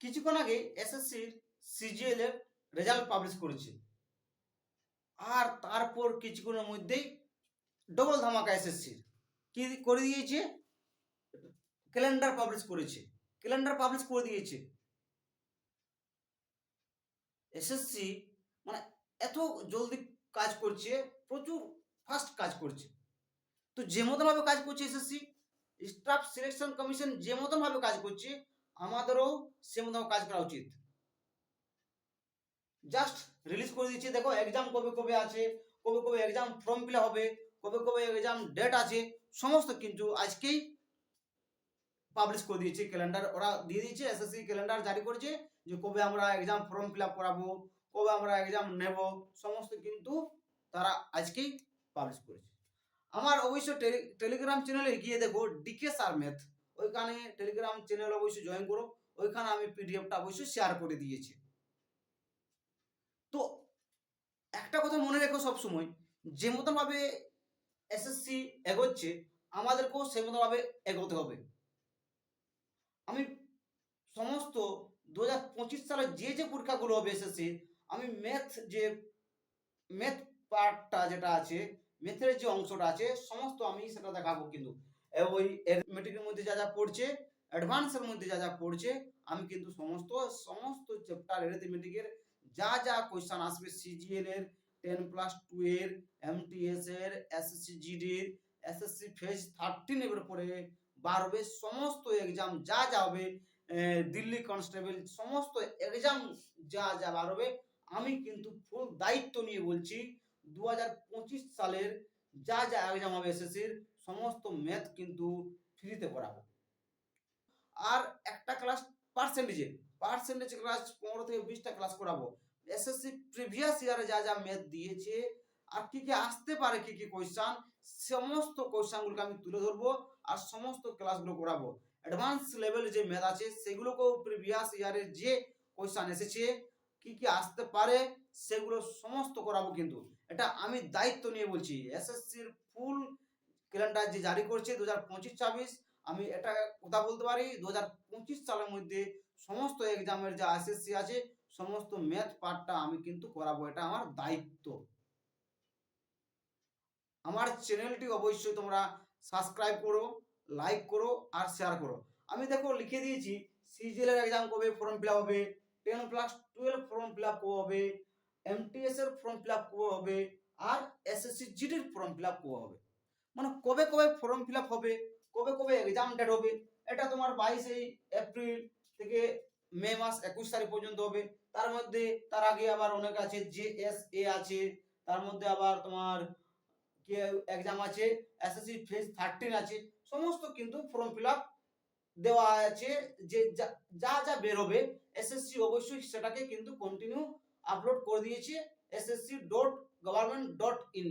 কিছুক্ষণ আগে এসএসসির সিজিএল এর রেজাল্ট পাবলিশ করেছে, আর তারপর কিছুক্ষণের মধ্যেই ডবল ধামাকা এসএসসির কি করে দিয়েছে, ক্যালেন্ডার পাবলিশ করেছে। ক্যালেন্ডার পাবলিশ করে দিয়েছে। এসএসসি মানে এত জলদি কাজ করছে, প্রচুর ফাস্ট কাজ করছে। তো যে মতনভাবে কাজ করছে এসএসসি, স্টাফ সিলেকশন কমিশন যে মতনভাবে কাজ করছে, আমাদেরও সে মতন কাজ করা উচিত। জাস্ট রিলিজ করে দিচ্ছে, দেখো এক্সাম কবে কবে আছে, কবে কবে এক্সাম ফর্ম ফিল হবে, কবে কবে এক্সাম ডেট আছে, সমস্ত কিন্তু আজকেই পাবলিশ করে দিয়েছে। ক্যালেন্ডার ওরা দিয়ে দিয়েছে, এসএসসি ক্যালেন্ডার জারি করেছে যে কবে আমরা এক্সাম ফর্ম ফিল আপ করাবো, কবে আমরা এক্সাম নেব, সমস্ত কিন্তু তারা আজকেই পাবলিশ করেছে। আমার অবশ্য টেলিগ্রাম চ্যানেলে গিয়ে দেখো ডিকে স্যার ম্যাথ, ওইখানে টেলিগ্রাম চ্যানেল অবশ্যই জয়েন করো, ওইখানে আমি পিডিএফটা অবশ্যই শেয়ার করে দিয়েছি। তো একটা কথা মনে রেখো সবসময়, যে মতনভাবে এসএসসি এগোচ্ছে আমাদেরকেও সেই মতনভাবে এগোতে হবে। আমি সমস্ত 2025 সালে যে পরীক্ষাগুলো হবে এসএসসি, আমি ম্যাথ পার্টটা যেটা আছে, ম্যাথের যে অংশটা আছে সমস্ত আমি সেটা দেখাবো। কিন্তু ওই অ্যারিথমেটিকের মধ্যে যা যা পড়ছে, অ্যাডভান্সের মধ্যে যা যা পড়ছে, আমি কিন্তু সমস্ত চ্যাপ্টার অ্যারিথমেটিকের যা যা কোয়েশ্চন আসবে, সিজিএল এর 10+2 এর, এমটিএস এর, এসএসসি জিডির, এসএসসি ফেজ 13 এর পরে বার হবে সমস্ত এক্সাম যা যা হবে, দিল্লি কনস্টেবল সমস্ত এক্সাম যা যা বার হবে, আমি কিন্তু ফুল দায়িত্ব নিয়ে বলছি 2025 সালের যা যা এক্সাম হবে এসএসসির সমস্ত ম্যাথ কিন্তু ফ্রিতে করাবো। আর একটা ক্লাস পার্সেন্টেজ ক্লাস 15 থেকে 20টা ক্লাস করাবো। এসএসসি প্রিভিয়াস ইয়ারে যা যা ম্যাথ দিয়েছে আর কি কি আসতে পারে, কি কি কোয়েশ্চান, সমস্ত কোয়েশ্চানগুলোকে আমি তুলে ধরবো আর সমস্ত ক্লাসগুলো করাবো। অ্যাডভান্স লেভেল যে ম্যাথ আছে সেগুলোকেও প্রিভিয়াস ইয়ারে যে কোয়েশ্চান এসেছে, কি কি আসতে পারে, সেগুলো সমস্ত করাবো। কিন্তু এটা আমি দায়িত্ব নিয়ে বলছি। এসএসসির ফুল ক্যালেন্ডার যে জারি করছে 2025-26, আমি এটা কথা বলতে পারি 2025 সালের মধ্যে সমস্ত এক্সামের যা এসএসসি আছে সমস্ত ম্যাথ পার্টটা আমি কিন্তু করাবো, এটা আমার দায়িত্ব। আমার চ্যানেলটি অবশ্যই তোমরা সাবস্ক্রাইব করো, লাইক করো আর শেয়ার করো। আমি দেখো লিখে দিয়েছি সিজিএল এর এক্সাম কবে ফর্ম ফিল আপ হবে, 10+12 ফর্ম ফিল আপ কবে হবে, এমটিএস এর ফর্ম ফিল আপ কবে হবে, আর এসএসসি জিডির ফর্ম ফিল আপ কবে হবে। মানে কবে কবে ফর্ম ফিল আপ হবে, কবে কবে এক্সাম ডেট হবে, এটা তোমার 22 এপ্রিল থেকে মে মাস 21 তারিখ পর্যন্ত হবে। তার মধ্যে তার আগে আবার অনেক আছে, জেএসএ আছে, তার মধ্যে আবার তোমার কি এক্সাম আছে, এসএসসি ফেজ 13 আছে, সমস্ত কিন্তু ফর্ম ফিল আপ দেওয়া আছে। যে যা যা বের হবে এসএসসি অবশ্যই সেটাকে কিন্তু কন্টিনিউ আপলোড করে দিয়েছে ssc.government.in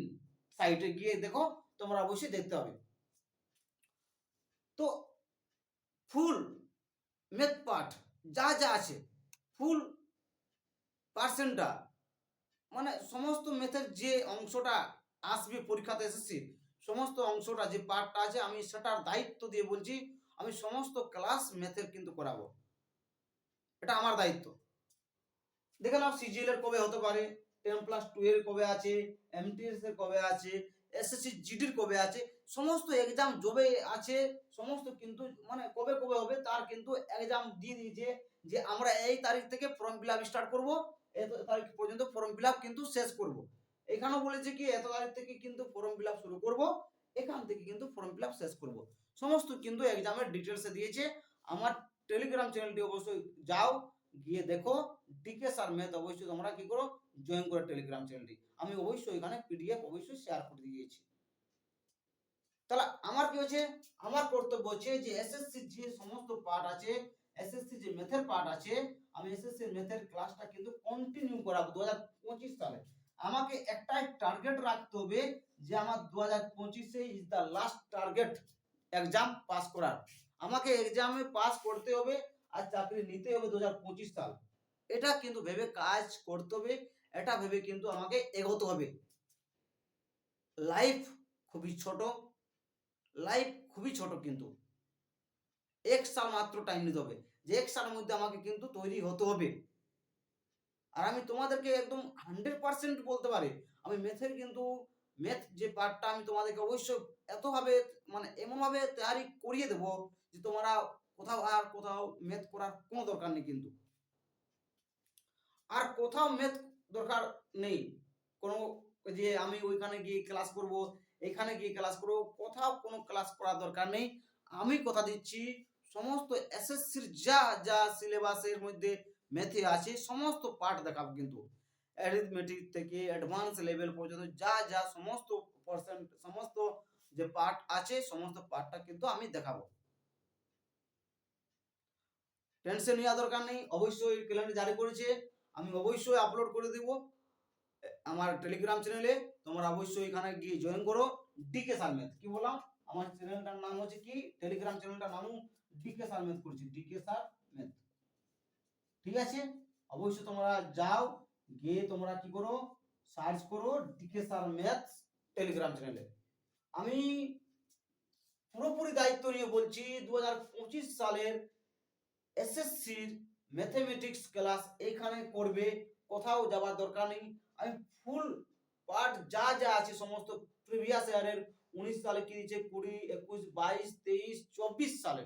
সাইটে গিয়ে দেখো, তোমরা অবশ্যই দেখতে হবে। তো ফুল ম্যাথ পার্ট যা যা আছে, ফুল পার্সেন্টটা মানে সমস্ত ম্যাথের যে অংশটা আসবে পরীক্ষাতে এসেছি, সমস্ত অংশটা যে পার্টটা আছে আমি সেটার দায়িত্ব দিয়ে বলছি, আমি সমস্ত ক্লাস ম্যাথের কিন্তু করাবো, এটা আমার দায়িত্ব। দেখে নাও সিজিএল এর কবে হতে পারে, 10+2 এর কবে আছে, এমটিএস এর কবে আছে, এসএসসি জিডির কবে আছে, সমস্ত এক্সাম জবে আছে, সমস্ত কিন্তু মানে কবে কবে হবে তার কিন্তু এক্সাম দিয়ে দিয়েছে যে আমরা এই তারিখ থেকে ফর্ম ফিল আপ স্টার্ট করবো, এত তারিখ পর্যন্ত ফর্ম ফিল আপ কিন্তু শেষ করব। এখানেও বলেছে কি এত তারিখ থেকে কিন্তু ফর্ম ফিল আপ শুরু করব, এখান থেকে কিন্তু ফর্ম ফিল আপ শেষ করব, সমস্ত কিন্তু এক্সামের ডিটেলসে দিয়েছে। আমার টেলিগ্রাম চ্যানেলটি অবশ্যই যাও, গিয়ে দেখো, ডিকে স্যার ম্যাথ অবশ্যই তোমরা কি করো, জয়েন করো টেলিগ্রাম চ্যানেলটি, আমি অবশ্যই এখানে পিডিএফ অবশ্যই শেয়ার করে দিয়েছি। তাহলে আমার কি হচ্ছে, আমার কর্তব্য হচ্ছে যে এসএসসি যে সমস্ত পার্ট আছে, এসএসসি যে ম্যাথের পার্ট আছে, আমি এসএসসি ম্যাথের ক্লাসটা কিন্তু কন্টিনিউ করাবো 2025 সালে। আমাকে একটাই টার্গেট রাখতে হবে যে আমার 2025 is the last target exam pass করার। আমাকে এক্সামে পাস করতে হবে আর চাকরি নিতে হবে 2025 সাল। এটা কিন্তু ভেবে কাজ করতে হবে, এটা ভেবে কিন্তু আমাকে এগোতে হবে। লাইফ খুবই ছোট, লাইফ খুবই ছোট, কিন্তু এক সাল মাত্র টাইম নিতে হবে, যে এক সালের মধ্যে আমাকে কিন্তু তৈরি হতে হবে। আর আমি তোমাদেরকে একদম 100% বলতে পারি, আমি ম্যাথের কিন্তু ম্যাথ যে পার্টটা আমি তোমাদেরকে অবশ্যই এতভাবে মানে এমনভাবে তৈরি করিয়ে দেবো যে তোমরা কোথাও ম্যাথ করার কোনো দরকার নেই কিন্তু। আর কোথাও ম্যাথ দরকার নেই, কোনো যে আমি ওইখানে গিয়ে ক্লাস করব, এখানে গিয়ে ক্লাস করব, কোথাও কোনো ক্লাস করার দরকার নেই। আমি কথা দিচ্ছি সমস্ত এসএসসির যা যা সিলেবাসের মধ্যে ম্যাথে আছে সমস্ত পার্ট দেখাবো কিন্তু, অ্যারিথমেটিক থেকে অ্যাডভান্স লেভেল পর্যন্ত যা যা সমস্ত সমস্ত যে পার্ট আছে সমস্ত পার্টটা কিন্তু আমি দেখাবো। টেনশন নেওয়ার দরকার নেই, অবশ্যই ক্যালেন্ডার জারি করেছে, আমি অবশ্যই আপলোড করে দেব আমার টেলিগ্রাম চ্যানেলে। তোমরা অবশ্যই এখানে গিয়ে জয়েন করো। ডিকে স্যার ম্যাথ, কি বললাম আমার চ্যানেলটার নাম হচ্ছে কি, টেলিগ্রাম চ্যানেলটার নাম ডিকে স্যার ম্যাথ করছি, ডিকে স্যার ম্যাথ। ঠিক আছে, অবশ্যই তোমরা যাও, গিয়ে তোমরা কি করো, সার্চ করো ডিকে স্যার ম্যাথ টেলিগ্রাম চ্যানেলে। আমি পুরোপুরি দায়িত্ব নিয়ে বলছি 2025 সালের এসএসসির ম্যাথমেটিক্স ক্লাস এখানে করবে, কোথাও যাবার দরকার নেই। আমি ফুল পার্ট যা যা আছে সমস্ত প্রিভিয়াস ইয়ারের 19 সালে কি দিয়েছে, 20, 21, 22, 23, 24 সালে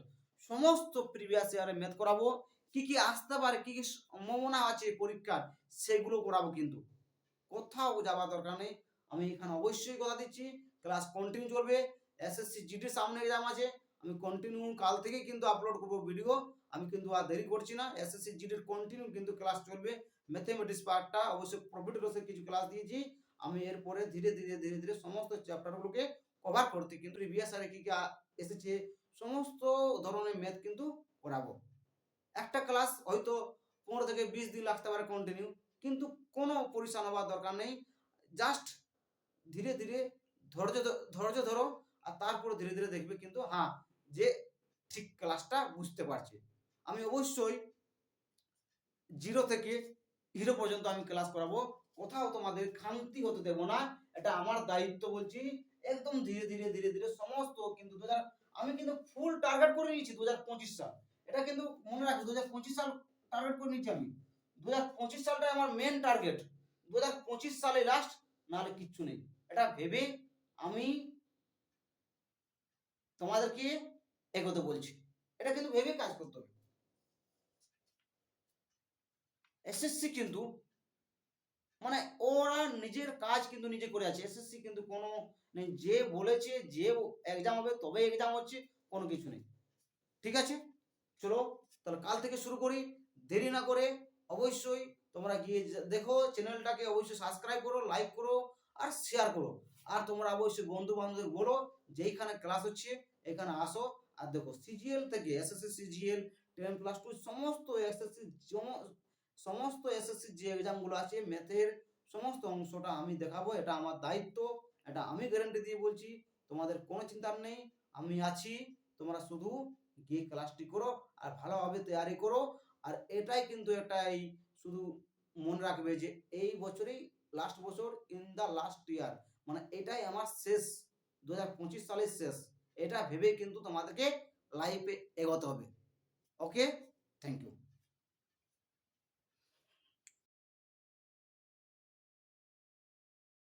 সমস্ত প্রিভিয়াস ইয়ারে ম্যাথ করাবো। কি কি আসতে পারে, কি কি সম্ভাবনা আছে পরীক্ষার, সেগুলো করাবো কিন্তু, কোথাও যাবার দরকার নেই। আমি এখানে অবশ্যই কথা দিচ্ছি ক্লাস কন্টিনিউ চলবে। এসএসসি জিডির সামনে এক্সাম আছে, আমি কন্টিনিউ কাল থেকে কিন্তু আপলোড করবো ভিডিও, আমি কিন্তু আর দেরি করছি না। এসএসসি জিডির কন্টিনিউ কিন্তু ক্লাস চলবে। ম্যাথমেটিক্স পার্টটা অবশ্যই প্রফিট লসের কিছু ক্লাস দিয়েছি, আমি এরপরে ধীরে ধীরে সমস্ত চ্যাপ্টারগুলোকে কভার করতে কিন্তু প্রিভিয়াস ইয়ারে কি কি এসেছে সমস্ত ধরনের ম্যাথ কিন্তু করাবো। একটা ক্লাস হয়তো 15 থেকে 20 দিন লাগতে পারে কন্টিনিউ, কিন্তু কোনো পরিশান হওয়ার দরকার নেই। জাস্ট ধীরে ধীরে ধৈর্য ধরো, আর তারপরে ধীরে ধীরে দেখবে কিন্তু হ্যাঁ যে ঠিক ক্লাসটা বুঝতে পারছে। আমি অবশ্যই 0 থেকে হিরো পর্যন্ত আমি ক্লাস করাবো, কোথাও তোমাদের খামতি হতে দেব না, এটা আমার দায়িত্ব বলছি। একদম ধীরে ধীরে সমস্ত কিন্তু আমি কিন্তু ফুল টার্গেট করে নিয়েছি 2025 সাল, এটা কিন্তু মনে রাখো 2025 সাল টার্গেট করে নিয়েছি আমি। 2025 সালটা আমার মেন টার্গেট, 2025 সালে লাস্ট, নাহলে কিচ্ছু নেই। এটা ভেবে আমি তোমাদেরকে এগোতে বলছি, এটা কিন্তু ভেবে কাজ করতে হবে। এসএসসি কিন্তু মানে ওরা নিজের কাজ কিন্তু নিজে করে আছে, এসএসসি কিন্তু কোনো নেই যে বলেছে যে এক্সাম হবে তবে এক্সাম হচ্ছে, কোনো কিছু নেই। ঠিক আছে, চলো তাহলে কাল থেকে শুরু করি, দেরি না করে অবশ্যই তোমরা গিয়ে দেখো, চ্যানেলটাকে অবশ্যই সাবস্ক্রাইব করো, লাইক করো আর শেয়ার করো। আর তোমরা অবশ্যই বন্ধু বান্ধবদের বলো যেইখানে ক্লাস হচ্ছে এখানে আসো, আর দেখো সিজিএল থেকে এসএসসি সিজিএল 10+2 সমস্ত এসএসসি যে এক্সামগুলো আছে ম্যাথের সমস্ত অংশটা আমি দেখাবো, এটা আমার দায়িত্ব, এটা আমি গ্যারান্টি দিয়ে বলছি। তোমাদের কোনো চিন্তার নেই, আমি আছি, তোমরা শুধু গিয়ে ক্লাসটি করো আর ভালোভাবে তৈরি করো। আর এটাই কিন্তু এটাই শুধু মনে রাখবে যে এই বছরই লাস্ট বছর, ইন দ্য লাস্ট ইয়ার, মানে এটাই আমার শেষ, 2025 সালের শেষ, এটা ভেবে কিন্তু তোমাদেরকে লাইফে এগোতে হবে। ওকে, থ্যাংক ইউ।